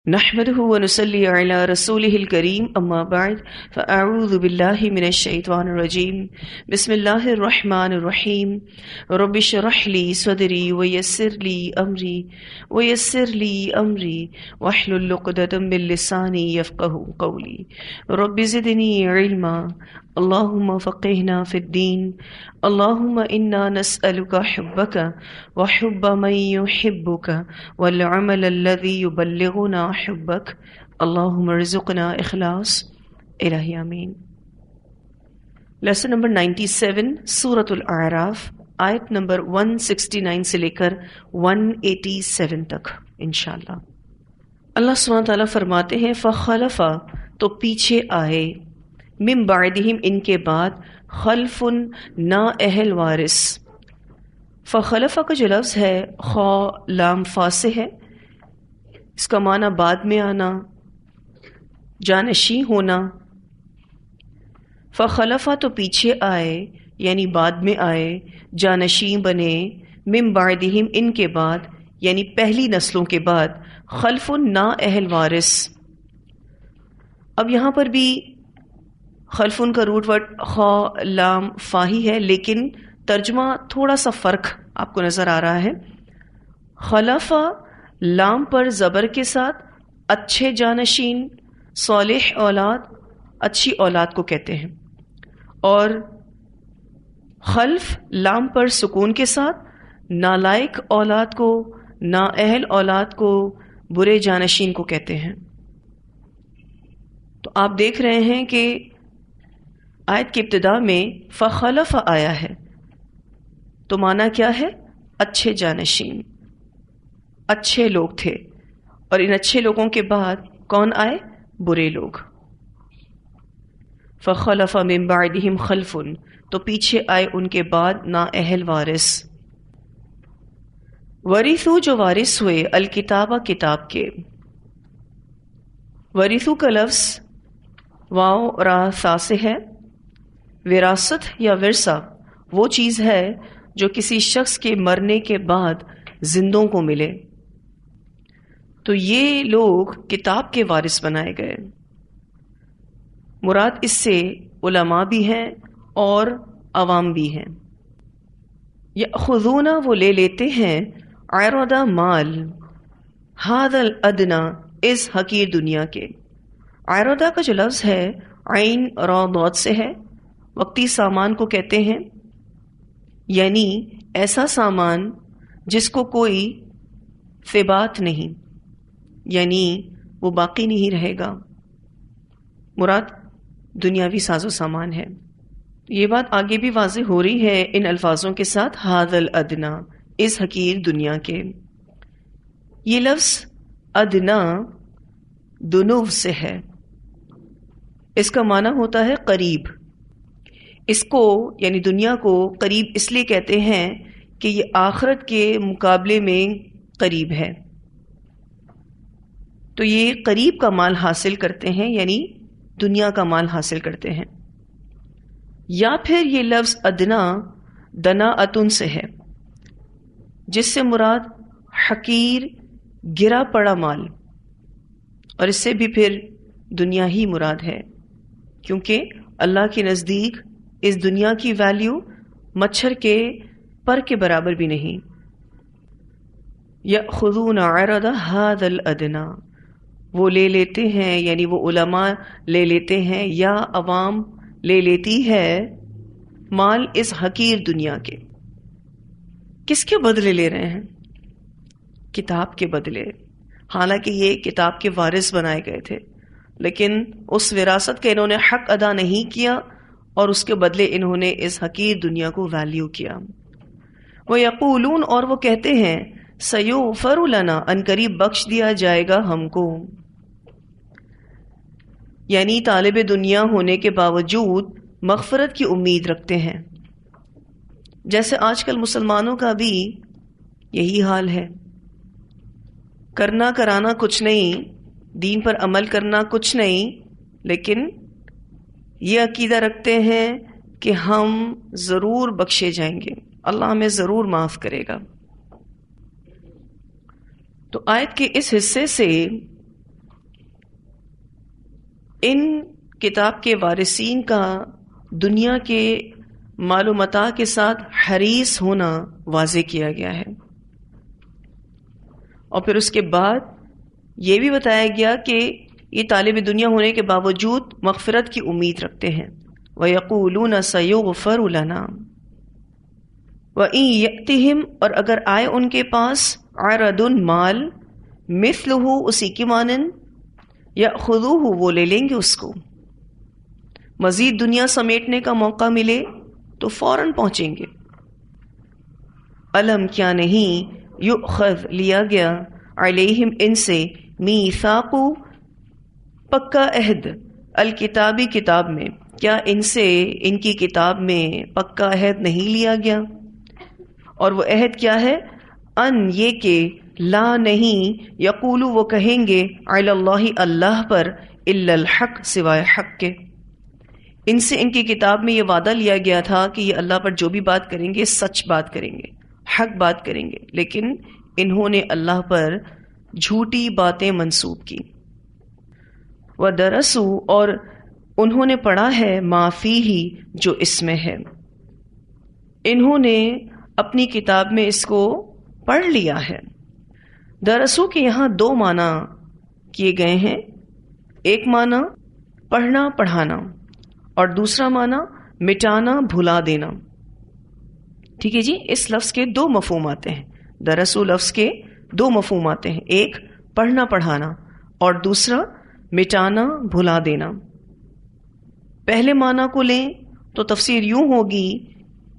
نحمده ونصلي على رسوله الكريم اما بعد فاعوذ بالله من الشيطان الرجيم بسم الله الرحمن الرحيم رب اشرح لي صدري ويسر لي امري واحلل عقدة من لساني يفقهوا قولي رب زدني علما اللهم فقهنا في الدين اللهم انا نسألك حبك وحب من يحبك والعمل الذي يبلغنا حبك اللهم ارزقنا اخلاص الہی آمین۔ لیسن نمبر 97 سورۃ الاعراف، آیت نمبر 169 سے لے کر 187 تک انشاءاللہ۔ اللہ سبحانہ تعالیٰ فرماتے ہیں فخلف، تو پیچھے آئے، من بعدہم، ان کے بعد، خلف، نا اہل وارث۔ فخلف کا جو لفظ ہے خا لام فا سے ہے، اس کا معنی بعد میں آنا، جانشین ہونا۔ فخلف تو پیچھے آئے یعنی بعد میں آئے، جانشین بنے، من بعدہم ان کے بعد یعنی پہلی نسلوں کے بعد، خلف نا اہل وارث۔ اب یہاں پر بھی خلف کا روٹ ورڈ خا لام فا ہی ہے، لیکن ترجمہ تھوڑا سا فرق آپ کو نظر آ رہا ہے۔ خلف لام پر زبر کے ساتھ اچھے جانشین، صالح اولاد، اچھی اولاد کو کہتے ہیں، اور خلف لام پر سکون کے ساتھ نالائق اولاد کو، نااہل اولاد کو، برے جانشین کو کہتے ہیں۔ تو آپ دیکھ رہے ہیں کہ آیت کی ابتدا میں فخلف آیا ہے، تو معنی کیا ہے؟ اچھے جانشین، اچھے لوگ تھے، اور ان اچھے لوگوں کے بعد کون آئے؟ برے لوگ۔ فخلف من بعدہم خلف، تو پیچھے آئے ان کے بعد نا اہل وارث۔ ورثو، جو وارث ہوئے، الکتابہ، کتاب کے۔ ورثو کا لفظ واو را سا سے ہے۔ وراثت یا ورثہ وہ چیز ہے جو کسی شخص کے مرنے کے بعد زندوں کو ملے، تو یہ لوگ کتاب کے وارث بنائے گئے۔ مراد اس سے علماء بھی ہیں اور عوام بھی ہیں۔ یأخذون، وہ لے لیتے ہیں، عرض مال، ھذا الادنی، اس حقیر دنیا کے۔ عرض کا جو لفظ ہے عین را ضاد سے ہے، وقتی سامان کو کہتے ہیں، یعنی ایسا سامان جس کو کوئی ثبات نہیں، یعنی وہ باقی نہیں رہے گا، مراد دنیاوی ساز و سامان ہے۔ یہ بات آگے بھی واضح ہو رہی ہے ان الفاظوں کے ساتھ، ھذا الادنی، اس حقیر دنیا کے۔ یہ لفظ ادنا دنو سے ہے، اس کا معنی ہوتا ہے قریب۔ اس کو یعنی دنیا کو قریب اس لیے کہتے ہیں کہ یہ آخرت کے مقابلے میں قریب ہے، تو یہ قریب کا مال حاصل کرتے ہیں، یعنی دنیا کا مال حاصل کرتے ہیں۔ یا پھر یہ لفظ ادنا دناءتن سے ہے، جس سے مراد حقیر گرا پڑا مال، اور اس سے بھی پھر دنیا ہی مراد ہے، کیونکہ اللہ کے نزدیک اس دنیا کی ویلیو مچھر کے پر کے برابر بھی نہیں۔ یأخذون عرض ھذا الادنی، وہ لے لیتے ہیں، یعنی وہ علماء لے لیتے ہیں یا عوام لے لیتی ہے، مال اس حقیر دنیا کے۔ کس کے بدلے لے رہے ہیں؟ کتاب کے بدلے۔ حالانکہ یہ کتاب کے وارث بنائے گئے تھے، لیکن اس وراثت کا انہوں نے حق ادا نہیں کیا، اور اس کے بدلے انہوں نے اس حقیر دنیا کو ویلیو کیا۔ وَيَقُولُونَ، اور وہ کہتے ہیں، سَيُغْفَرُ لَنَا، ان قریب بخش دیا جائے گا ہم کو، یعنی طالب دنیا ہونے کے باوجود مغفرت کی امید رکھتے ہیں۔ جیسے آج کل مسلمانوں کا بھی یہی حال ہے، کرنا کرانا کچھ نہیں، دین پر عمل کرنا کچھ نہیں، لیکن یہ عقیدہ رکھتے ہیں کہ ہم ضرور بخشے جائیں گے، اللہ ہمیں ضرور معاف کرے گا۔ تو آیت کے اس حصے سے ان کتاب کے وارثین کا دنیا کے مال و متاع کے ساتھ حریص ہونا واضح کیا گیا ہے، اور پھر اس کے بعد یہ بھی بتایا گیا کہ یہ طالب دنیا ہونے کے باوجود مغفرت کی امید رکھتے ہیں۔ وَيَقُولُونَ سَيُغْفَرُ لَنَا وَإِن يَأْتِهِمْ، اور اگر آئے ان کے پاس عَرَضٌ مال مِثْلُهُ اسی کی مانند يَأْخُذُوهُ وہ لے لیں گے اس کو، مزید دنیا سمیٹنے کا موقع ملے تو فوراً پہنچیں گے۔ علم کیا نہیں یؤخذ لیا گیا علیہم ان سے میثاق پکا عہد الکتابی کتاب میں، کیا ان سے ان کی کتاب میں پکا عہد نہیں لیا گیا؟ اور وہ عہد کیا ہے؟ ان یہ کہ لا نہیں یقولو وہ کہیں گے علی اللہ اللہ پر الا الحق سوائے حق کے۔ ان سے ان کی کتاب میں یہ وعدہ لیا گیا تھا کہ یہ اللہ پر جو بھی بات کریں گے سچ بات کریں گے، حق بات کریں گے، لیکن انہوں نے اللہ پر جھوٹی باتیں منسوب کی۔ وَدَرَسُوا اور انہوں نے پڑھا ہے ما فیہ جو اس میں ہے، انہوں نے اپنی کتاب میں اس کو پڑھ لیا ہے۔ درسو کے یہاں دو معنی کیے گئے ہیں، ایک معنی پڑھنا پڑھانا اور دوسرا معنی مٹانا بھلا دینا۔ ٹھیک ہے جی، اس لفظ کے دو مفہوم آتے ہیں، درسو لفظ کے دو مفہوم آتے ہیں، ایک پڑھنا پڑھانا اور دوسرا مٹانا بھلا دینا۔ پہلے معنی کو لیں تو تفسیر یوں ہوگی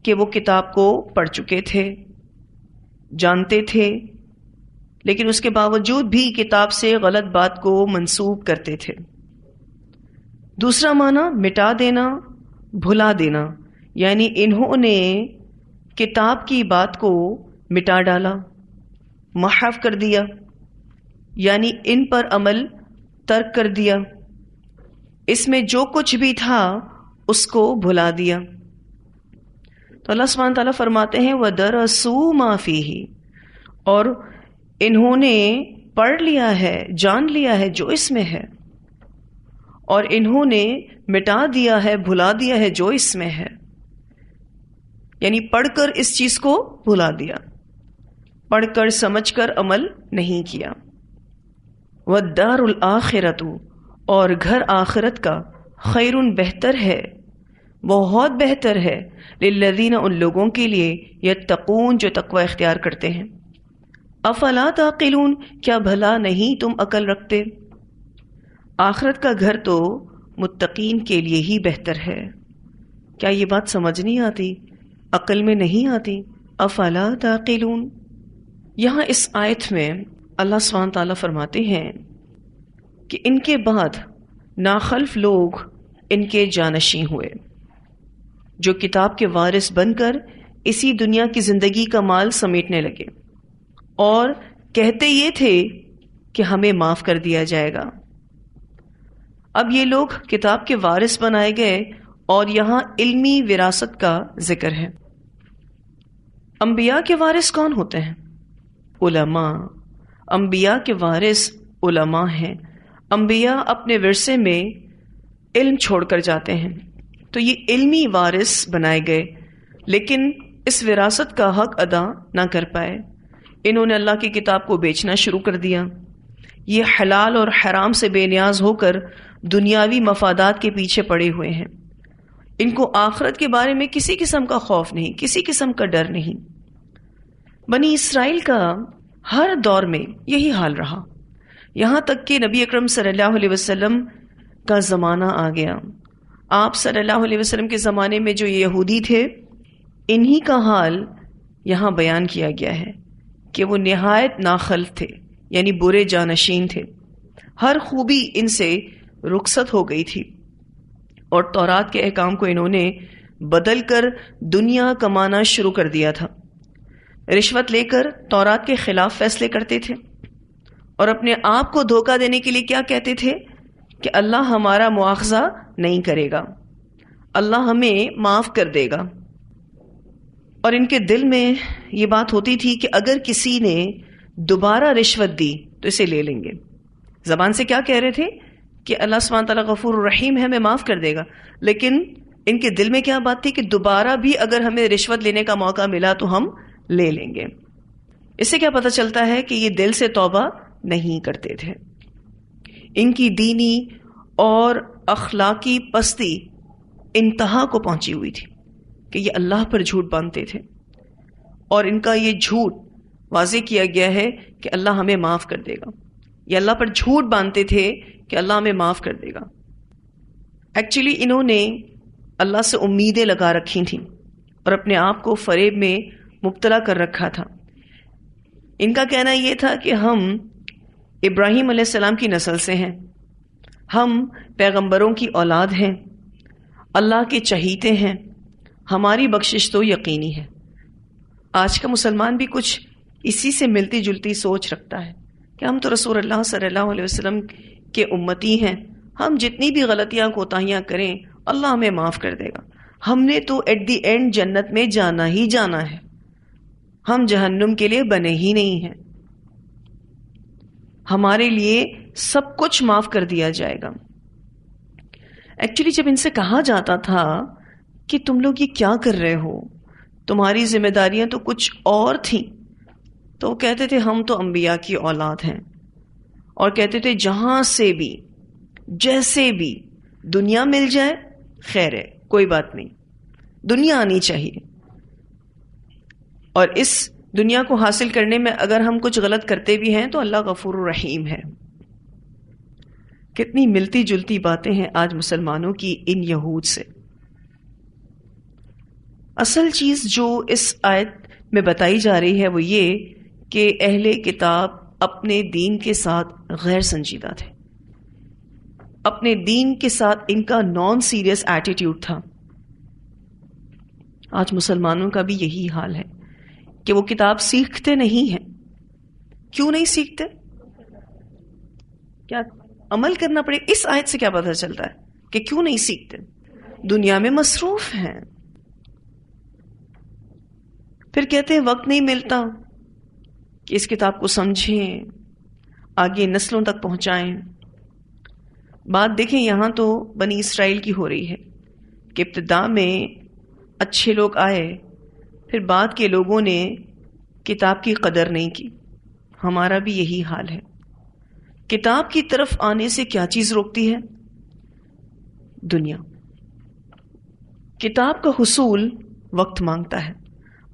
کہ وہ کتاب کو پڑھ چکے تھے، جانتے تھے، لیکن اس کے باوجود بھی کتاب سے غلط بات کو منسوب کرتے تھے۔ دوسرا معنی مٹا دینا بھلا دینا، یعنی انہوں نے کتاب کی بات کو مٹا ڈالا، محو کر دیا، یعنی ان پر عمل ترک کر دیا، اس میں جو کچھ بھی تھا اس کو بھلا دیا۔ تو اللہ سبحانہ تعالیٰ فرماتے ہیں وَدَرَسُوا مَا فِيهِ، اور انہوں نے پڑھ لیا ہے، جان لیا ہے جو اس میں ہے، اور انہوں نے مٹا دیا ہے، بھلا دیا ہے جو اس میں ہے، یعنی پڑھ کر اس چیز کو بھلا دیا، پڑھ کر سمجھ کر عمل نہیں کیا۔ وَالدَّارُ الْآخِرَةُ اور گھر آخرت کا خیرٌ بہتر ہے، بہت بہتر ہے، للذین ان لوگوں کے لیے یتقون جو تقوی اختیار کرتے ہیں۔ افلا تعقلون کیا بھلا نہیں تم عقل رکھتے؟ آخرت کا گھر تو متقین کے لیے ہی بہتر ہے۔ کیا یہ بات سمجھ نہیں آتی؟ عقل میں نہیں آتی؟ افلا تعقلون۔ یہاں اس آیت میں اللہ سبحانہ تعالیٰ فرماتے ہیں کہ ان کے بعد ناخلف لوگ ان کے جانشین ہوئے، جو کتاب کے وارث بن کر اسی دنیا کی زندگی کا مال سمیٹنے لگے اور کہتے یہ تھے کہ ہمیں معاف کر دیا جائے گا۔ اب یہ لوگ کتاب کے وارث بنائے گئے اور یہاں علمی وراثت کا ذکر ہے۔ انبیاء کے وارث کون ہوتے ہیں؟ علماء۔ انبیاء کے وارث علماء ہیں۔ انبیاء اپنے ورثے میں علم چھوڑ کر جاتے ہیں، تو یہ علمی وارث بنائے گئے، لیکن اس وراثت کا حق ادا نہ کر پائے۔ انہوں نے اللہ کی کتاب کو بیچنا شروع کر دیا۔ یہ حلال اور حرام سے بے نیاز ہو کر دنیاوی مفادات کے پیچھے پڑے ہوئے ہیں۔ ان کو آخرت کے بارے میں کسی قسم کا خوف نہیں، کسی قسم کا ڈر نہیں۔ بنی اسرائیل کا ہر دور میں یہی حال رہا، یہاں تک کہ نبی اکرم صلی اللہ علیہ وسلم کا زمانہ آ گیا۔ آپ صلی اللہ علیہ وسلم کے زمانے میں جو یہودی تھے، انہی کا حال یہاں بیان کیا گیا ہے کہ وہ نہایت ناخلف تھے، یعنی برے جانشین تھے، ہر خوبی ان سے رخصت ہو گئی تھی، اور تورات کے احکام کو انہوں نے بدل کر دنیا کمانا شروع کر دیا تھا۔ رشوت لے کر تورات کے خلاف فیصلے کرتے تھے، اور اپنے آپ کو دھوکہ دینے کے لیے کیا کہتے تھے کہ اللہ ہمارا مواخذہ نہیں کرے گا، اللہ ہمیں معاف کر دے گا۔ اور ان کے دل میں یہ بات ہوتی تھی کہ اگر کسی نے دوبارہ رشوت دی تو اسے لے لیں گے۔ زبان سے کیا کہہ رہے تھے کہ اللہ سبحانہ تعالیٰ غفور الرحیم ہے، ہمیں معاف کر دے گا، لیکن ان کے دل میں کیا بات تھی کہ دوبارہ بھی اگر ہمیں رشوت لینے کا موقع ملا تو ہم لے لیں گے. اس سے کیا پتہ چلتا ہے کہ یہ دل سے توبہ نہیں کرتے تھے. ان کی دینی اور اخلاقی پستی انتہا کو پہنچی ہوئی تھی کہ یہ اللہ پر جھوٹ باندھتے تھے، اور ان کا یہ جھوٹ واضح کیا گیا ہے کہ اللہ ہمیں معاف کر دے گا. یہ اللہ پر جھوٹ باندھتے تھے کہ اللہ ہمیں معاف کر دے گا. ایکچولی انہوں نے اللہ سے امیدیں لگا رکھی تھیں اور اپنے آپ کو فریب میں مبتلا کر رکھا تھا. ان کا کہنا یہ تھا کہ ہم ابراہیم علیہ السلام کی نسل سے ہیں، ہم پیغمبروں کی اولاد ہیں، اللہ کے چہیتے ہیں، ہماری بخشش تو یقینی ہے. آج کا مسلمان بھی کچھ اسی سے ملتی جلتی سوچ رکھتا ہے کہ ہم تو رسول اللہ صلی اللہ علیہ وسلم کے امتی ہیں، ہم جتنی بھی غلطیاں کوتاہیاں کریں اللہ ہمیں معاف کر دے گا، ہم نے تو ایٹ دی اینڈ جنت میں جانا ہی جانا ہے، ہم جہنم کے لیے بنے ہی نہیں ہیں، ہمارے لیے سب کچھ معاف کر دیا جائے گا. ایکچولی جب ان سے کہا جاتا تھا کہ تم لوگ یہ کیا کر رہے ہو، تمہاری ذمہ داریاں تو کچھ اور تھیں، تو وہ کہتے تھے ہم تو انبیاء کی اولاد ہیں، اور کہتے تھے جہاں سے بھی جیسے بھی دنیا مل جائے خیر ہے، کوئی بات نہیں، دنیا آنی چاہیے، اور اس دنیا کو حاصل کرنے میں اگر ہم کچھ غلط کرتے بھی ہیں تو اللہ غفور الرحیم ہے. کتنی ملتی جلتی باتیں ہیں آج مسلمانوں کی ان یہود سے. اصل چیز جو اس آیت میں بتائی جا رہی ہے وہ یہ کہ اہل کتاب اپنے دین کے ساتھ غیر سنجیدہ تھے، اپنے دین کے ساتھ ان کا نان سیریس ایٹیٹیوڈ تھا. آج مسلمانوں کا بھی یہی حال ہے کہ وہ کتاب سیکھتے نہیں ہیں. کیوں نہیں سیکھتے؟ کیا عمل کرنا پڑے؟ اس آیت سے کیا پتہ چلتا ہے کہ کیوں نہیں سیکھتے؟ دنیا میں مصروف ہیں. پھر کہتے ہیں وقت نہیں ملتا کہ اس کتاب کو سمجھیں، آگے نسلوں تک پہنچائیں. بات دیکھیں یہاں تو بنی اسرائیل کی ہو رہی ہے کہ ابتدا میں اچھے لوگ آئے، پھر بعد کے لوگوں نے کتاب کی قدر نہیں کی. ہمارا بھی یہی حال ہے. کتاب کی طرف آنے سے کیا چیز روکتی ہے؟ دنیا. کتاب کا حصول وقت مانگتا ہے.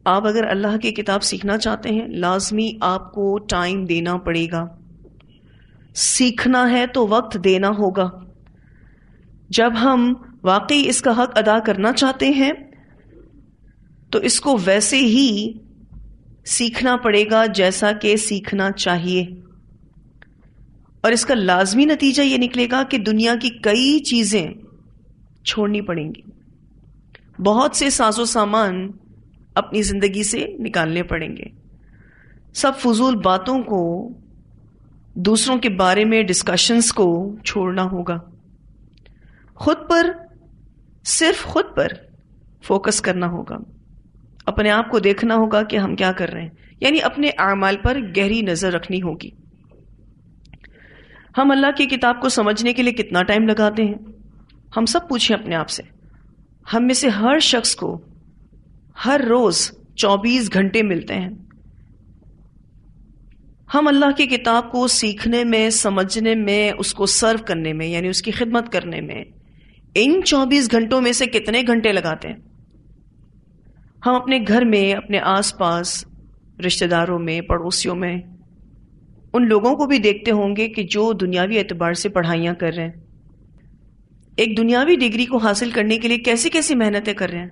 آپ اگر اللہ کی کتاب سیکھنا چاہتے ہیں لازمی آپ کو ٹائم دینا پڑے گا. سیکھنا ہے تو وقت دینا ہوگا. جب ہم واقعی اس کا حق ادا کرنا چاہتے ہیں تو اس کو ویسے ہی سیکھنا پڑے گا جیسا کہ سیکھنا چاہیے. اور اس کا لازمی نتیجہ یہ نکلے گا کہ دنیا کی کئی چیزیں چھوڑنی پڑیں گی. بہت سے ساز و سامان اپنی زندگی سے نکالنے پڑیں گے. سب فضول باتوں کو، دوسروں کے بارے میں ڈسکشنز کو چھوڑنا ہوگا. خود پر، صرف خود پر فوکس کرنا ہوگا. اپنے آپ کو دیکھنا ہوگا کہ ہم کیا کر رہے ہیں، یعنی اپنے اعمال پر گہری نظر رکھنی ہوگی. ہم اللہ کی کتاب کو سمجھنے کے لیے کتنا ٹائم لگاتے ہیں؟ ہم سب پوچھیں اپنے آپ سے. ہم میں سے ہر شخص کو ہر روز 24 گھنٹے ملتے ہیں. ہم اللہ کی کتاب کو سیکھنے میں، سمجھنے میں، اس کو سرو کرنے میں یعنی اس کی خدمت کرنے میں ان 24 گھنٹوں میں سے کتنے گھنٹے لگاتے ہیں؟ ہم اپنے گھر میں، اپنے آس پاس، رشتہ داروں میں، پڑوسیوں میں ان لوگوں کو بھی دیکھتے ہوں گے کہ جو دنیاوی اعتبار سے پڑھائیاں کر رہے ہیں. ایک دنیاوی ڈگری کو حاصل کرنے کے لیے کیسی کیسی محنتیں کر رہے ہیں،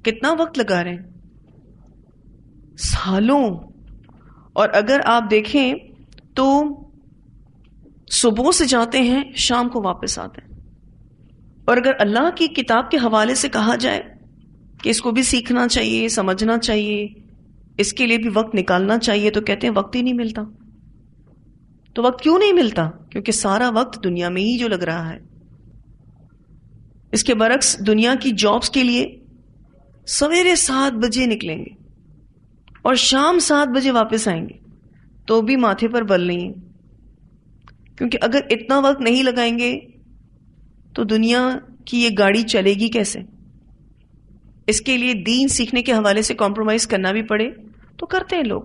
کتنا وقت لگا رہے ہیں، سالوں. اور اگر آپ دیکھیں تو صبح سے جاتے ہیں شام کو واپس آتے ہیں. اور اگر اللہ کی کتاب کے حوالے سے کہا جائے کہ اس کو بھی سیکھنا چاہیے، سمجھنا چاہیے، اس کے لیے بھی وقت نکالنا چاہیے، تو کہتے ہیں وقت ہی نہیں ملتا. تو وقت کیوں نہیں ملتا؟ کیونکہ سارا وقت دنیا میں ہی جو لگ رہا ہے. اس کے برعکس دنیا کی جابز کے لیے سویرے 7 بجے نکلیں گے اور شام 7 بجے واپس آئیں گے تو بھی ماتھے پر بل نہیں ہے. کیونکہ اگر اتنا وقت نہیں لگائیں گے تو دنیا کی یہ گاڑی چلے گی کیسے؟ اس کے لیے دین سیکھنے کے حوالے سے کمپرومائز کرنا بھی پڑے تو کرتے ہیں لوگ.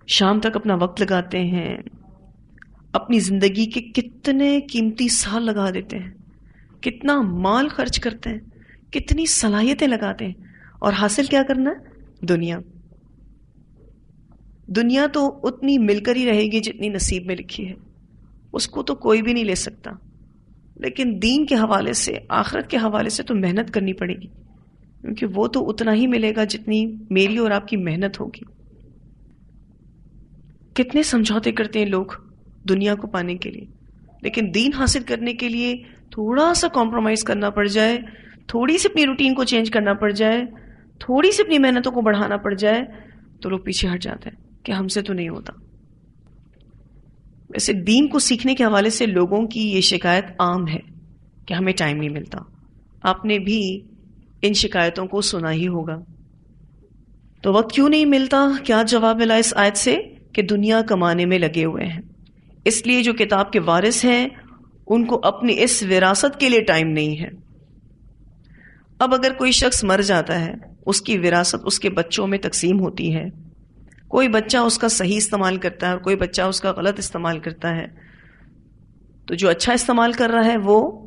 شام تک اپنا وقت لگاتے ہیں، اپنی زندگی کے کتنے قیمتی سال لگا دیتے ہیں، کتنا مال خرچ کرتے ہیں، کتنی صلاحیتیں لگاتے ہیں، اور حاصل کیا کرنا ہے؟ دنیا. دنیا تو اتنی مل کر ہی رہے گی جتنی نصیب میں لکھی ہے، اس کو تو کوئی بھی نہیں لے سکتا. لیکن دین کے حوالے سے، آخرت کے حوالے سے تو محنت کرنی پڑے گی، کیونکہ وہ تو اتنا ہی ملے گا جتنی میری اور آپ کی محنت ہوگی. کتنے سمجھوتے کرتے ہیں لوگ دنیا کو پانے کے لیے، لیکن دین حاصل کرنے کے لیے تھوڑا سا کمپرومائز کرنا پڑ جائے، تھوڑی سی اپنی روٹین کو چینج کرنا پڑ جائے، تھوڑی سی اپنی محنتوں کو بڑھانا پڑ جائے تو لوگ پیچھے ہٹ جاتے ہیں کہ ہم سے تو نہیں ہوتا. ویسے دین کو سیکھنے کے حوالے سے لوگوں کی یہ شکایت عام ہے کہ ہمیں ٹائم نہیں ملتا. آپ نے بھی ان شکایتوں کو سنا ہی ہوگا. تو وقت کیوں نہیں ملتا؟ کیا جواب ملا اس آیت سے؟ کہ دنیا کمانے میں لگے ہوئے ہیں. اس لیے جو کتاب کے وارث ہیں ان کو اپنی اس وراثت کے لیے ٹائم نہیں ہے. اب اگر کوئی شخص مر جاتا ہے، اس کی وراثت اس کے بچوں میں تقسیم ہوتی ہے. کوئی بچہ اس کا صحیح استعمال کرتا ہے اور کوئی بچہ اس کا غلط استعمال کرتا ہے. تو جو اچھا استعمال کر رہا ہے وہ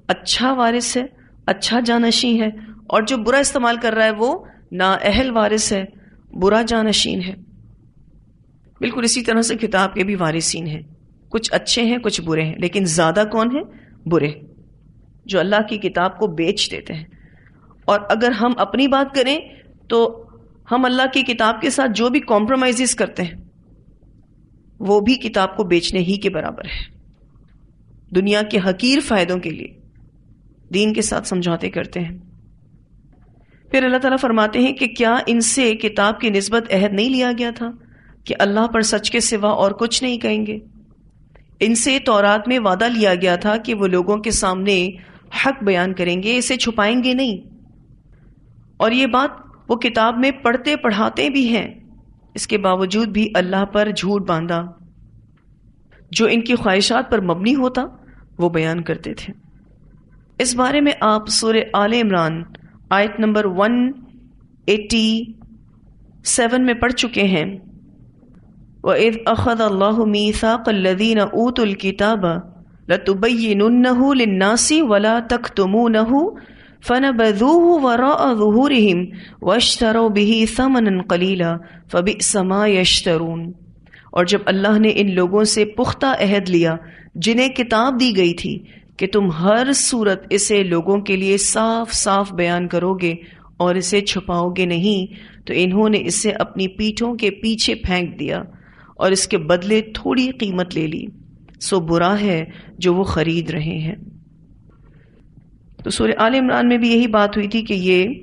اچھا وارث ہے، اچھا جانشین ہے، اور جو برا استعمال کر رہا ہے وہ نااہل وارث ہے، برا جانشین ہے. بالکل اسی طرح سے کتاب کے بھی وارثین ہیں، کچھ اچھے ہیں کچھ برے ہیں، لیکن زیادہ کون ہیں؟ برے، جو اللہ کی کتاب کو بیچ دیتے ہیں. اور اگر ہم اپنی بات کریں تو ہم اللہ کی کتاب کے ساتھ جو بھی کمپرومائزز کرتے ہیں وہ بھی کتاب کو بیچنے ہی کے برابر ہے. دنیا کے حقیر فائدوں کے لیے دین کے ساتھ سمجھوتے کرتے ہیں. پھر اللہ تعالیٰ فرماتے ہیں کہ کیا ان سے کتاب کی نسبت عہد نہیں لیا گیا تھا کہ اللہ پر سچ کے سوا اور کچھ نہیں کہیں گے؟ ان سے تورات میں وعدہ لیا گیا تھا کہ وہ لوگوں کے سامنے حق بیان کریں گے، اسے چھپائیں گے نہیں. اور یہ بات وہ کتاب میں پڑھتے پڑھاتے بھی ہیں، اس کے باوجود بھی اللہ پر جھوٹ باندھا. جو ان کی خواہشات پر مبنی ہوتا وہ بیان کرتے تھے. اس بارے میں آپ سورہ آل عمران آیت نمبر 187 میں پڑھ چکے ہیں. وَإِذْ أَخَذَ اللَّهُ مِيثَاقَ الَّذِينَ أُوتُوا الْكِتَابَ لَتُبَيِّنُنَّهُ لِلنَّاسِ وَلَا تَكْتُمُونَهُ فَنَبَذُوهُ وَرَاءَ ظُهُورِهِمْ وَاشْتَرَوْا بِهِ ثَمَنًا قَلِيلًا فَبِئْسَ مَا يَشْتَرُونَ. اور جب اللہ نے ان لوگوں سے پختہ عہد لیا جنہیں کتاب دی گئی تھی کہ تم ہر صورت اسے لوگوں کے لیے صاف صاف بیان کرو گے اور اسے چھپاؤ گے نہیں، تو انہوں نے اسے اپنی پیٹھوں کے پیچھے پھینک دیا اور اس کے بدلے تھوڑی قیمت لے لی. سو برا ہے جو وہ خرید رہے ہیں. تو سورہ آل عمران میں بھی یہی بات ہوئی تھی کہ یہ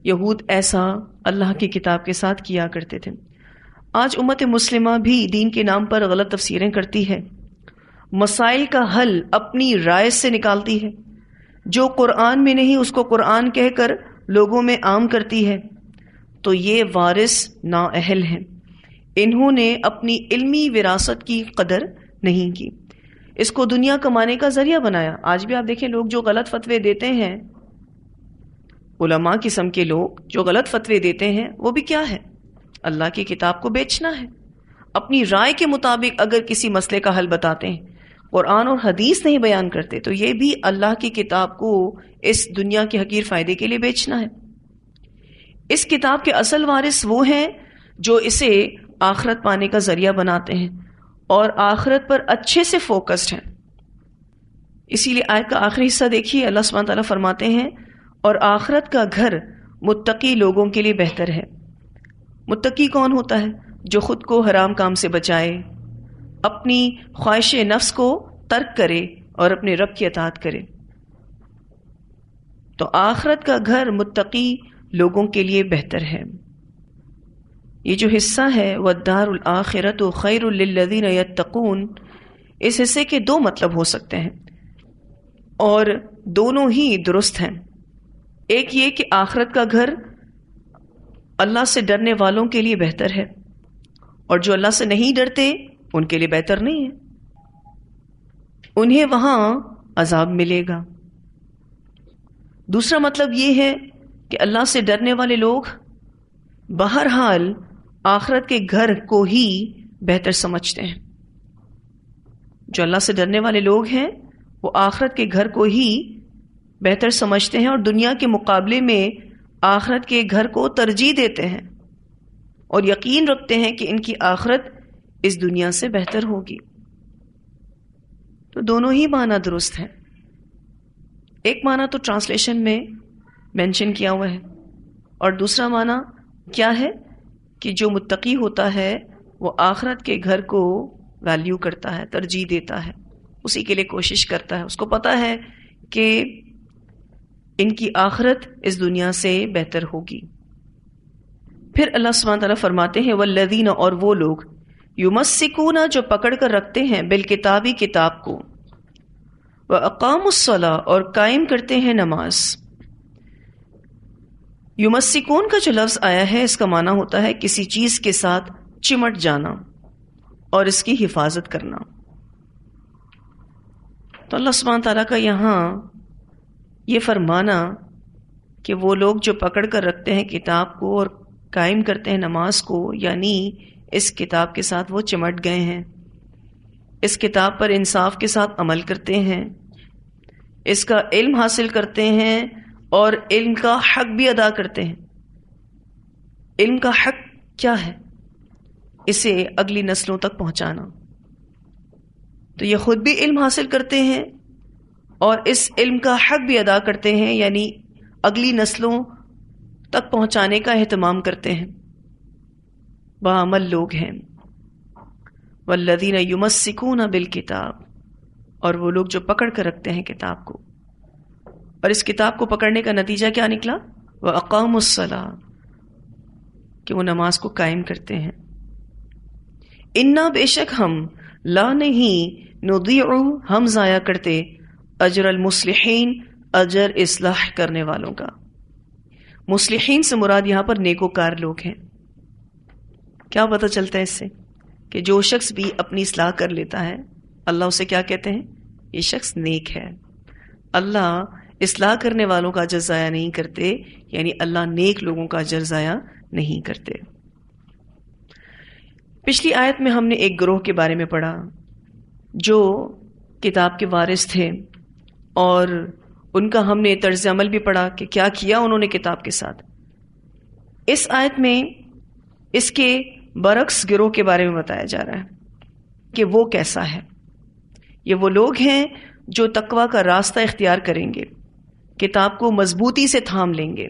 یہود ایسا اللہ کی کتاب کے ساتھ کیا کرتے تھے. آج امت مسلمہ بھی دین کے نام پر غلط تفسیریں کرتی ہے، مسائل کا حل اپنی رائے سے نکالتی ہے. جو قرآن میں نہیں اس کو قرآن کہہ کر لوگوں میں عام کرتی ہے. تو یہ وارث نااہل ہیں، انہوں نے اپنی علمی وراثت کی قدر نہیں کی، اس کو دنیا کمانے کا ذریعہ بنایا. آج بھی آپ دیکھیں لوگ جو غلط فتوے دیتے ہیں، علماء قسم کے لوگ جو غلط فتوے دیتے ہیں، وہ بھی کیا ہے؟ اللہ کی کتاب کو بیچنا ہے. اپنی رائے کے مطابق اگر کسی مسئلے کا حل بتاتے ہیں، قرآن اور حدیث نہیں بیان کرتے، تو یہ بھی اللہ کی کتاب کو اس دنیا کے حقیر فائدے کے لیے بیچنا ہے. اس کتاب کے اصل وارث وہ ہیں جو اسے آخرت پانے کا ذریعہ بناتے ہیں اور آخرت پر اچھے سے فوکسڈ ہیں. اسی لیے آیت کا آخری حصہ دیکھیے، اللہ سبحانہ تعالیٰ فرماتے ہیں اور آخرت کا گھر متقی لوگوں کے لیے بہتر ہے. متقی کون ہوتا ہے؟ جو خود کو حرام کام سے بچائے، اپنی خواہش نفس کو ترک کرے اور اپنے رب کی اطاعت کرے. تو آخرت کا گھر متقی لوگوں کے لیے بہتر ہے. یہ جو حصہ ہے وَالدَّارُ الْآخِرَةُ خَيْرٌ لِلَّذِينَ يَتَّقُونَ، اس حصے کے دو مطلب ہو سکتے ہیں اور دونوں ہی درست ہیں. ایک یہ کہ آخرت کا گھر اللہ سے ڈرنے والوں کے لیے بہتر ہے، اور جو اللہ سے نہیں ڈرتے ان کے لیے بہتر نہیں ہے. انہیں وہاں عذاب ملے گا. دوسرا مطلب یہ ہے کہ اللہ سے ڈرنے والے لوگ بہرحال آخرت کے گھر کو ہی بہتر سمجھتے ہیں. جو اللہ سے ڈرنے والے لوگ ہیں وہ آخرت کے گھر کو ہی بہتر سمجھتے ہیں اور دنیا کے مقابلے میں آخرت کے گھر کو ترجیح دیتے ہیں اور یقین رکھتے ہیں کہ ان کی آخرت اس دنیا سے بہتر ہوگی. تو دونوں ہی معنی درست ہیں. ایک معنی تو ٹرانسلیشن میں مینشن کیا ہوا ہے اور دوسرا معنی کیا ہے کہ جو متقی ہوتا ہے وہ آخرت کے گھر کو ویلیو کرتا ہے، ترجیح دیتا ہے، اسی کے لیے کوشش کرتا ہے. اس کو پتا ہے کہ ان کی آخرت اس دنیا سے بہتر ہوگی. پھر اللہ سبحانہ تعالیٰ فرماتے ہیں والذین، اور وہ لوگ یمسکون، جو پکڑ کر رکھتے ہیں بالکتابی، کتاب کو، واقاموا الصلاۃ، اور قائم کرتے ہیں نماز. یمسکون کا جو لفظ آیا ہے اس کا معنی ہوتا ہے کسی چیز کے ساتھ چمٹ جانا اور اس کی حفاظت کرنا. تو اللہ سبحانہ تعالیٰ کا یہاں یہ فرمانا کہ وہ لوگ جو پکڑ کر رکھتے ہیں کتاب کو اور قائم کرتے ہیں نماز کو، یعنی اس کتاب کے ساتھ وہ چمٹ گئے ہیں، اس کتاب پر انصاف کے ساتھ عمل کرتے ہیں، اس کا علم حاصل کرتے ہیں اور علم کا حق بھی ادا کرتے ہیں. علم کا حق کیا ہے؟ اسے اگلی نسلوں تک پہنچانا. تو یہ خود بھی علم حاصل کرتے ہیں اور اس علم کا حق بھی ادا کرتے ہیں، یعنی اگلی نسلوں تک پہنچانے کا اہتمام کرتے ہیں. بعمل لوگ ہیں. والذین یمسکون بالکتاب، اور وہ لوگ جو پکڑ کر رکھتے ہیں کتاب کو، اور اس کتاب کو پکڑنے کا نتیجہ کیا نکلا؟ واقاموا الصلاۃ، کہ وہ نماز کو قائم کرتے ہیں. انا، بے شک ہم، لا نہیں، نضیع، ہم ضائع کرتے، اجر المصلحین، اجر اصلاح کرنے والوں کا. مصلحین سے مراد یہاں پر نیکوکار لوگ ہیں. کیا پتہ چلتا ہے اس سے؟ کہ جو شخص بھی اپنی اصلاح کر لیتا ہے اللہ اسے کیا کہتے ہیں؟ یہ شخص نیک ہے. اللہ اصلاح کرنے والوں کا اجر ضائع نہیں کرتے، یعنی اللہ نیک لوگوں کا اجر ضائع نہیں کرتے. پچھلی آیت میں ہم نے ایک گروہ کے بارے میں پڑھا جو کتاب کے وارث تھے اور ان کا ہم نے طرز عمل بھی پڑھا کہ کیا کیا انہوں نے کتاب کے ساتھ. اس آیت میں اس کے برعکس گروہ کے بارے میں بتایا جا رہا ہے کہ وہ کیسا ہے. یہ وہ لوگ ہیں جو تقویٰ کا راستہ اختیار کریں گے، کتاب کو مضبوطی سے تھام لیں گے،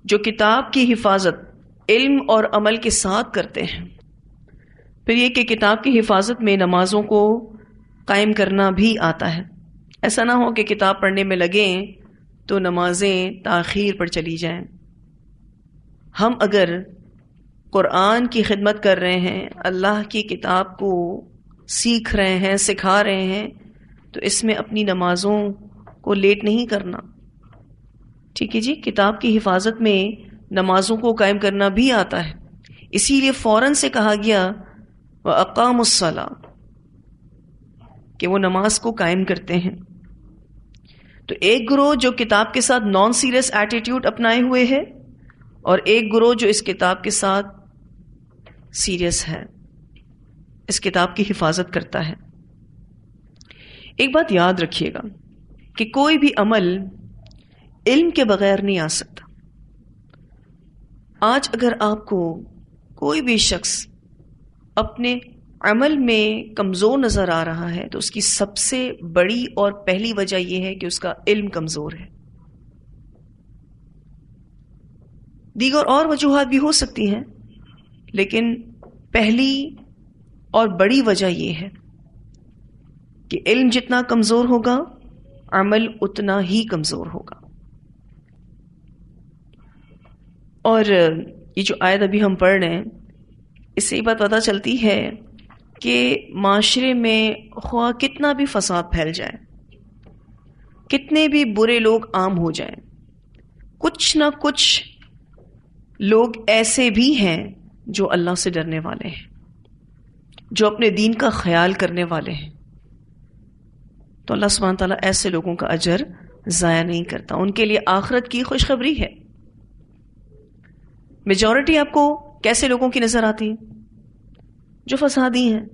جو کتاب کی حفاظت علم اور عمل کے ساتھ کرتے ہیں. پھر یہ کہ کتاب کی حفاظت میں نمازوں کو قائم کرنا بھی آتا ہے. ایسا نہ ہو کہ کتاب پڑھنے میں لگیں تو نمازیں تاخیر پر چلی جائیں. ہم اگر قرآن کی خدمت کر رہے ہیں، اللہ کی کتاب کو سیکھ رہے ہیں، سکھا رہے ہیں، تو اس میں اپنی نمازوں کو لیٹ نہیں کرنا. ٹھیک ہے جی، کتاب کی حفاظت میں نمازوں کو قائم کرنا بھی آتا ہے. اسی لیے فوراً سے کہا گیا وَأَقَامُوا الصَّلَاةَ، کہ وہ نماز کو قائم کرتے ہیں. تو ایک گروہ جو کتاب کے ساتھ نان سیریس ایٹیٹیوڈ اپنائے ہوئے ہے اور ایک گروہ جو اس کتاب کے ساتھ سیریس ہے، اس کتاب کی حفاظت کرتا ہے. ایک بات یاد رکھیے گا کہ کوئی بھی عمل علم کے بغیر نہیں آ سکتا. آج اگر آپ کو کوئی بھی شخص اپنے عمل میں کمزور نظر آ رہا ہے تو اس کی سب سے بڑی اور پہلی وجہ یہ ہے کہ اس کا علم کمزور ہے. دیگر اور وجوہات بھی ہو سکتی ہیں، لیکن پہلی اور بڑی وجہ یہ ہے کہ علم جتنا کمزور ہوگا عمل اتنا ہی کمزور ہوگا. اور یہ جو آیت ابھی ہم پڑھ رہے ہیں، اس سے یہ بات پتہ چلتی ہے کہ معاشرے میں خواہ کتنا بھی فساد پھیل جائے، کتنے بھی برے لوگ عام ہو جائیں، کچھ نہ کچھ لوگ ایسے بھی ہیں جو اللہ سے ڈرنے والے ہیں، جو اپنے دین کا خیال کرنے والے ہیں، تو اللہ سبحانہ تعالیٰ ایسے لوگوں کا اجر ضائع نہیں کرتا، ان کے لیے آخرت کی خوشخبری ہے۔ میجورٹی آپ کو کیسے لوگوں کی نظر آتی ہے؟ جو فسادی ہیں،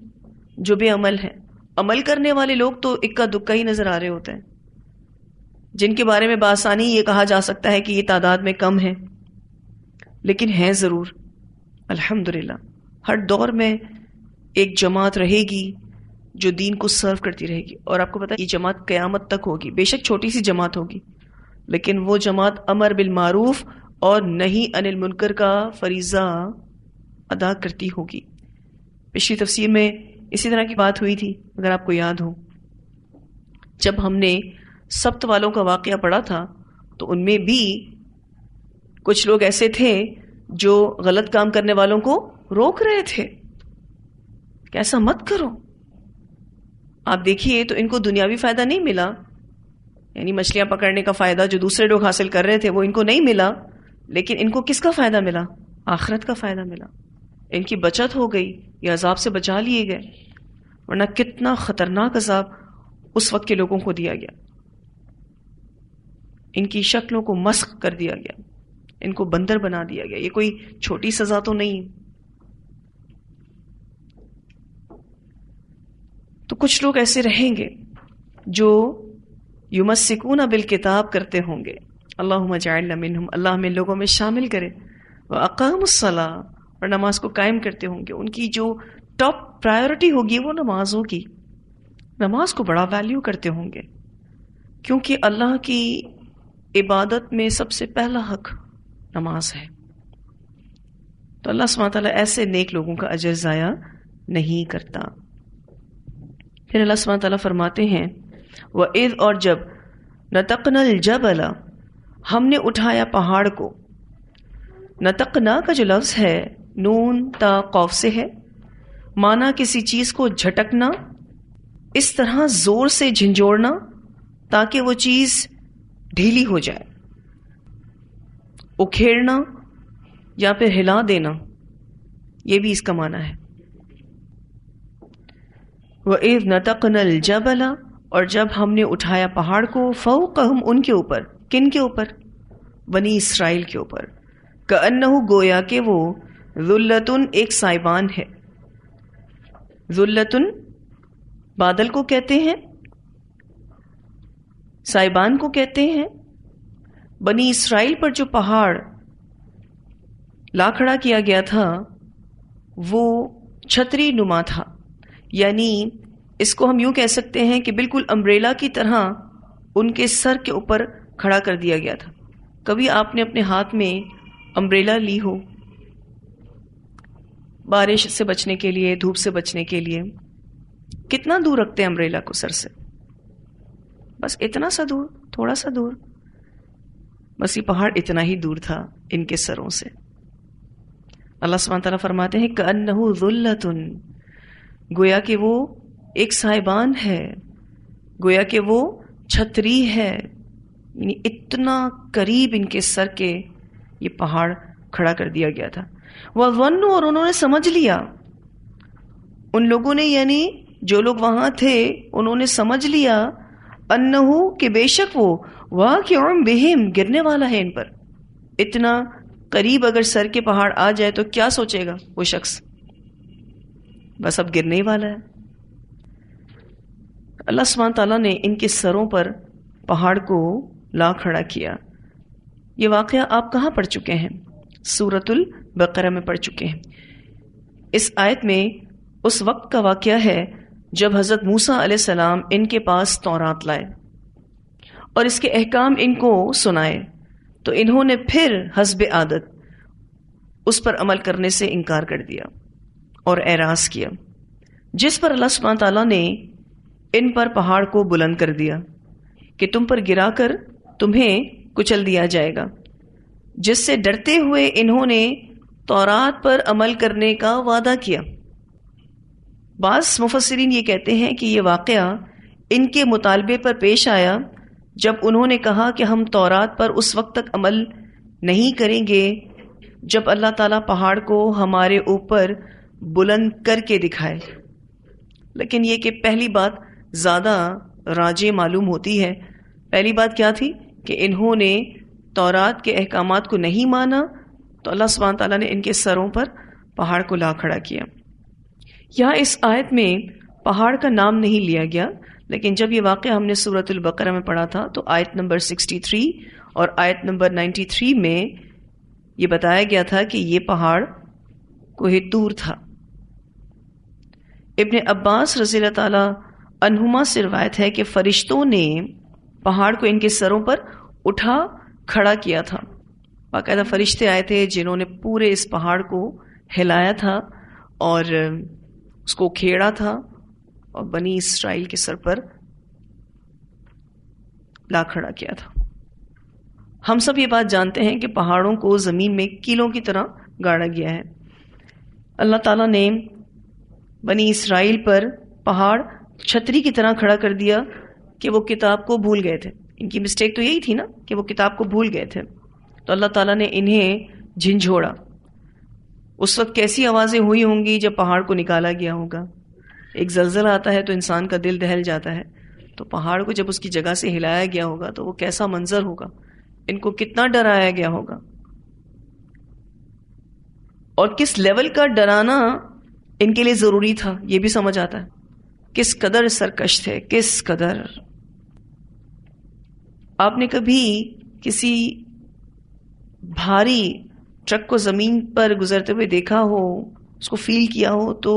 جو بے عمل ہیں۔ عمل کرنے والے لوگ تو اکا دکا ہی نظر آ رہے ہوتے ہیں، جن کے بارے میں بآسانی یہ کہا جا سکتا ہے کہ یہ تعداد میں کم ہے، لیکن ہیں ضرور۔ الحمدللہ ہر دور میں ایک جماعت رہے گی جو دین کو سرو کرتی رہے گی، اور آپ کو پتا ہے یہ جماعت قیامت تک ہوگی۔ بے شک چھوٹی سی جماعت ہوگی، لیکن وہ جماعت امر بالمعروف اور نہی عن المنکر کا فریضہ ادا کرتی ہوگی۔ پچھلی تفسیر میں اسی طرح کی بات ہوئی تھی، اگر آپ کو یاد ہو، جب ہم نے سبت والوں کا واقعہ پڑھا تھا تو ان میں بھی کچھ لوگ ایسے تھے جو غلط کام کرنے والوں کو روک رہے تھے کہ ایسا مت کرو۔ آپ دیکھیے تو ان کو دنیاوی فائدہ نہیں ملا، یعنی مچھلیاں پکڑنے کا فائدہ جو دوسرے لوگ حاصل کر رہے تھے وہ ان کو نہیں ملا، لیکن ان کو کس کا فائدہ ملا؟ آخرت کا فائدہ ملا۔ ان کی بچت ہو گئی، یہ عذاب سے بچا لیے گئے، ورنہ کتنا خطرناک عذاب اس وقت کے لوگوں کو دیا گیا۔ ان کی شکلوں کو مسخ کر دیا گیا، ان کو بندر بنا دیا گیا۔ یہ کوئی چھوٹی سزا تو نہیں۔ تو کچھ لوگ ایسے رہیں گے جو یمسکون بالکتاب کرتے ہوں گے، اللہم اجعلنا منہم، اللہ ہمیں لوگوں میں شامل کرے، واقاموا الصلاۃ، اور نماز کو قائم کرتے ہوں گے۔ ان کی جو ٹاپ پرائیورٹی ہوگی وہ نماز ہوگی، نماز کو بڑا ویلیو کرتے ہوں گے، کیونکہ اللہ کی عبادت میں سب سے پہلا حق نماز ہے۔ تو اللہ سبحانہ تعالیٰ ایسے نیک لوگوں کا اجر ضائع نہیں کرتا۔ پھر اللہ سبحانہ تعالیٰ فرماتے ہیں وَإِذْ، اور جب نَتَقْنَا الْجَبَلَ، ہم نے اٹھایا پہاڑ کو۔ نتقنا کا جو لفظ ہے نون تا قوف سے ہے، مانا کسی چیز کو جھٹکنا، اس طرح زور سے جھنجھوڑنا تاکہ وہ چیز ڈھیلی ہو جائے، اکھیڑنا یا پھر ہلا دینا، یہ بھی اس کا معنی ہے۔ وَإِذْ نَتَقْنَا الْجَبَلَ، اور جب ہم نے اٹھایا پہاڑ کو، فوقہم، ان کے اوپر، کن کے اوپر؟ بنی اسرائیل کے اوپر، کأنہ، گویا کہ وہ، ذلتن، ایک سائبان ہے۔ ذلتن بادل کو کہتے ہیں، سائبان کو کہتے ہیں۔ بنی اسرائیل پر جو پہاڑ لا کھڑا کیا گیا تھا وہ چھتری نما تھا، یعنی اس کو ہم یوں کہہ سکتے ہیں کہ بالکل امبریلا کی طرح ان کے سر کے اوپر کھڑا کر دیا گیا تھا۔ کبھی آپ نے اپنے ہاتھ میں امبریلا لی ہو بارش سے بچنے کے لیے، دھوپ سے بچنے کے لیے، کتنا دور رکھتے ہیں امبریلا کو سر سے؟ بس اتنا سا دور، تھوڑا سا دور، بس یہ پہاڑ اتنا ہی دور تھا ان کے سروں سے۔ اللہ سبحانہ تعالیٰ فرماتے ہیں کأنہ ذلتن، گویا کہ وہ ایک سائبان ہے، گویا کہ وہ چھتری ہے، یعنی اتنا قریب ان کے سر کے یہ پہاڑ کھڑا کر دیا گیا تھا۔ وَظَنُّوا، اور انہوں نے سمجھ لیا، ان لوگوں نے، یعنی جو لوگ وہاں تھے انہوں نے سمجھ لیا، انہو، کہ بے شک وہ، واقع بہم، گرنے والا ہے ان پر۔ اتنا قریب اگر سر کے پہاڑ آ جائے تو کیا سوچے گا وہ شخص؟ بس اب گرنے ہی والا ہے۔ اللہ سبحانہ تعالیٰ نے ان کے سروں پر پہاڑ کو لا کھڑا کیا۔ یہ واقعہ آپ کہاں پڑھ چکے ہیں؟ سورۃ البقرہ میں پڑھ چکے ہیں۔ اس آیت میں اس وقت کا واقعہ ہے جب حضرت موسیٰ علیہ السلام ان کے پاس تورات لائے اور اس کے احکام ان کو سنائے، تو انہوں نے پھر حسب عادت اس پر عمل کرنے سے انکار کر دیا اور اعراض کیا، جس پر اللہ سبحانہ تعالیٰ نے ان پر پہاڑ کو بلند کر دیا کہ تم پر گرا کر تمہیں کچل دیا جائے گا، جس سے ڈرتے ہوئے انہوں نے تورات پر عمل کرنے کا وعدہ کیا۔ بعض مفسرین یہ کہتے ہیں کہ یہ واقعہ ان کے مطالبے پر پیش آیا جب انہوں نے کہا کہ ہم تورات پر اس وقت تک عمل نہیں کریں گے جب اللہ تعالیٰ پہاڑ کو ہمارے اوپر بلند کر کے دکھائے۔ لیکن یہ کہ پہلی بات زیادہ راجے معلوم ہوتی ہے. پہلی بات کیا تھی کہ انہوں نے تورات کے احکامات کو نہیں مانا تو اللہ سبحانہ تعالیٰ نے ان کے سروں پر پہاڑ کو لا کھڑا کیا. یہاں اس آیت میں پہاڑ کا نام نہیں لیا گیا، لیکن جب یہ واقعہ ہم نے سورۃ البقرہ میں پڑھا تھا تو آیت نمبر 63 اور آیت نمبر 93 میں یہ بتایا گیا تھا کہ یہ پہاڑ کوہ طور تھا. ابن عباس رضی اللہ تعالی عنہما سے روایت ہے کہ فرشتوں نے پہاڑ کو ان کے سروں پر اٹھا کھڑا کیا تھا. باقاعدہ فرشتے آئے تھے جنہوں نے پورے اس پہاڑ کو ہلایا تھا اور اس کو کھیڑا تھا اور بنی اسرائیل کے سر پر لا کھڑا کیا تھا. ہم سب یہ بات جانتے ہیں کہ پہاڑوں کو زمین میں کیلوں کی طرح گاڑا گیا ہے. اللہ تعالیٰ نے بنی اسرائیل پر پہاڑ چھتری کی طرح کھڑا کر دیا کہ وہ کتاب کو بھول گئے تھے. ان کی مسٹیک تو یہی تھی نا کہ وہ کتاب کو بھول گئے تھے، تو اللہ تعالیٰ نے انہیں جھنجھوڑا. اس وقت کیسی آوازیں ہوئی ہوں گی جب پہاڑ کو نکالا گیا ہوگا. ایک زلزلہ آتا ہے تو انسان کا دل دہل جاتا ہے، تو پہاڑ کو جب اس کی جگہ سے ہلایا گیا ہوگا تو وہ کیسا منظر ہوگا، ان کو کتنا ڈرایا گیا ہوگا، اور کس لیول کا ڈرانا ان کے لیے ضروری تھا یہ بھی سمجھ آتا ہے. کس قدر سرکش تھے، کس قدر. آپ نے کبھی کسی بھاری ٹرک کو زمین پر گزرتے ہوئے دیکھا ہو، اس کو فیل کیا ہو، تو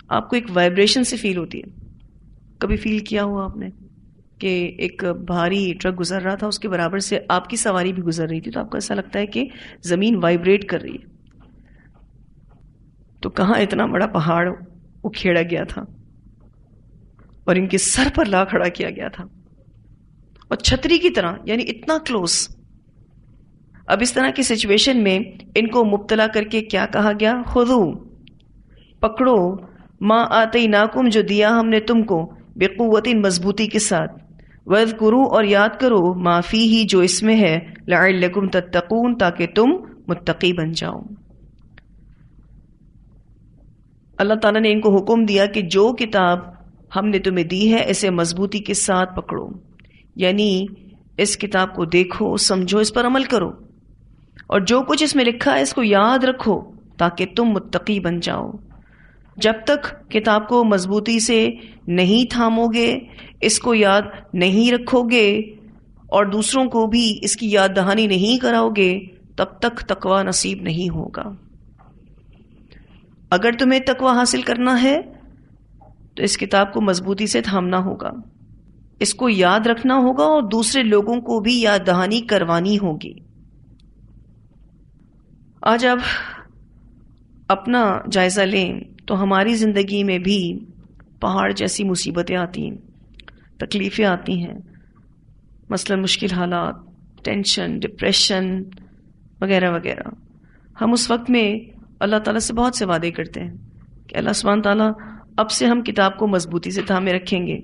آپ کو ایک وائبریشن سے فیل ہوتی ہے. کبھی فیل کیا ہو آپ نے کہ ایک بھاری ٹرک گزر رہا تھا، اس کے برابر سے آپ کی سواری بھی گزر رہی تھی، تو آپ کو ایسا لگتا ہے کہ زمین وائبریٹ کر رہی ہے. تو کہاں اتنا بڑا پہاڑ اکھیڑا گیا تھا اور ان کے سر پر لا کھڑا کیا گیا تھا، اور چھتری کی طرح، یعنی اتنا کلوز. اب اس طرح کی سچویشن میں ان کو مبتلا کر کے کیا کہا گیا؟ خذو، پکڑو، ما آتیناکم، جو دیا ہم نے تم کو، بقوت، مضبوطی کے ساتھ، واذکروا، اور یاد کرو، ما فیہ، جو اس میں ہے، لعلکم تتقون، تاکہ تم متقی بن جاؤ. اللہ تعالیٰ نے ان کو حکم دیا کہ جو کتاب ہم نے تمہیں دی ہے اسے مضبوطی کے ساتھ پکڑو، یعنی اس کتاب کو دیکھو، سمجھو، اس پر عمل کرو، اور جو کچھ اس میں لکھا ہے اس کو یاد رکھو تاکہ تم متقی بن جاؤ. جب تک کتاب کو مضبوطی سے نہیں تھامو گے، اس کو یاد نہیں رکھو گے اور دوسروں کو بھی اس کی یاد دہانی نہیں کراؤ گے، تب تک تقوی نصیب نہیں ہوگا. اگر تمہیں تقوی حاصل کرنا ہے تو اس کتاب کو مضبوطی سے تھامنا ہوگا، اس کو یاد رکھنا ہوگا اور دوسرے لوگوں کو بھی یاد دہانی کروانی ہوگی. آج اب اپنا جائزہ لیں تو ہماری زندگی میں بھی پہاڑ جیسی مصیبتیں آتی ہیں، تکلیفیں آتی ہیں، مثلا مشکل حالات، ٹینشن، ڈپریشن وغیرہ وغیرہ. ہم اس وقت میں اللہ تعالیٰ سے بہت سے وعدے کرتے ہیں کہ اللہ سبحانہ تعالیٰ اب سے ہم کتاب کو مضبوطی سے تھامے رکھیں گے،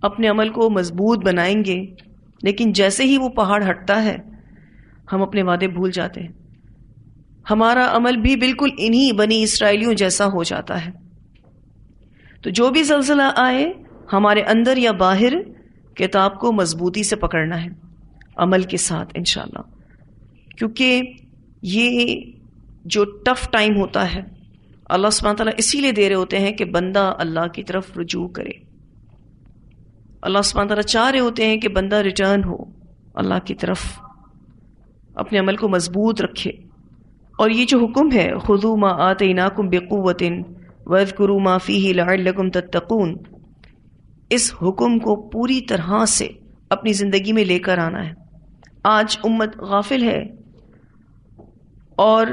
اپنے عمل کو مضبوط بنائیں گے. لیکن جیسے ہی وہ پہاڑ ہٹتا ہے ہم اپنے وعدے بھول جاتے ہیں، ہمارا عمل بھی بالکل انہی بنی اسرائیلیوں جیسا ہو جاتا ہے. تو جو بھی زلزلہ آئے ہمارے اندر یا باہر، کتاب کو مضبوطی سے پکڑنا ہے عمل کے ساتھ انشاءاللہ. کیونکہ یہ جو ٹف ٹائم ہوتا ہے اللہ سبحانہ تعالیٰ اسی لیے دے رہے ہوتے ہیں کہ بندہ اللہ کی طرف رجوع کرے. اللہ سبحانہ تعالیٰ چاہ رہے ہوتے ہیں کہ بندہ ریٹرن ہو اللہ کی طرف، اپنے عمل کو مضبوط رکھے. اور یہ جو حکم ہے خذوا ما آتیناکم بقوۃ واذکروا ما فیہ لعلکم تتقون، اس حکم کو پوری طرح سے اپنی زندگی میں لے کر آنا ہے. آج امت غافل ہے اور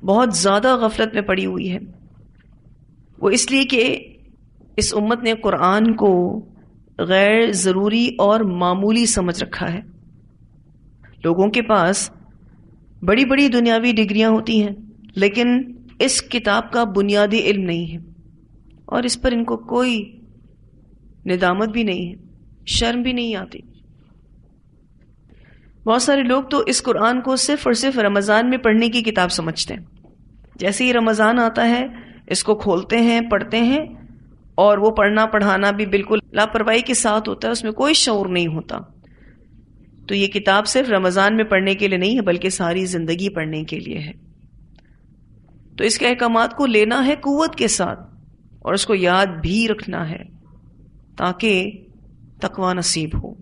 بہت زیادہ غفلت میں پڑی ہوئی ہے. وہ اس لیے کہ اس امت نے قرآن کو غیر ضروری اور معمولی سمجھ رکھا ہے. لوگوں کے پاس بڑی بڑی دنیاوی ڈگریاں ہوتی ہیں لیکن اس کتاب کا بنیادی علم نہیں ہے، اور اس پر ان کو کوئی ندامت بھی نہیں ہے، شرم بھی نہیں آتی. بہت سارے لوگ تو اس قرآن کو صرف اور صرف رمضان میں پڑھنے کی کتاب سمجھتے ہیں. جیسے ہی رمضان آتا ہے اس کو کھولتے ہیں، پڑھتے ہیں اور وہ پڑھنا پڑھانا بھی بالکل لاپرواہی کے ساتھ ہوتا ہے، اس میں کوئی شعور نہیں ہوتا. تو یہ کتاب صرف رمضان میں پڑھنے کے لیے نہیں ہے بلکہ ساری زندگی پڑھنے کے لیے ہے. تو اس کے احکامات کو لینا ہے قوت کے ساتھ اور اس کو یاد بھی رکھنا ہے تاکہ تقوی نصیب ہو.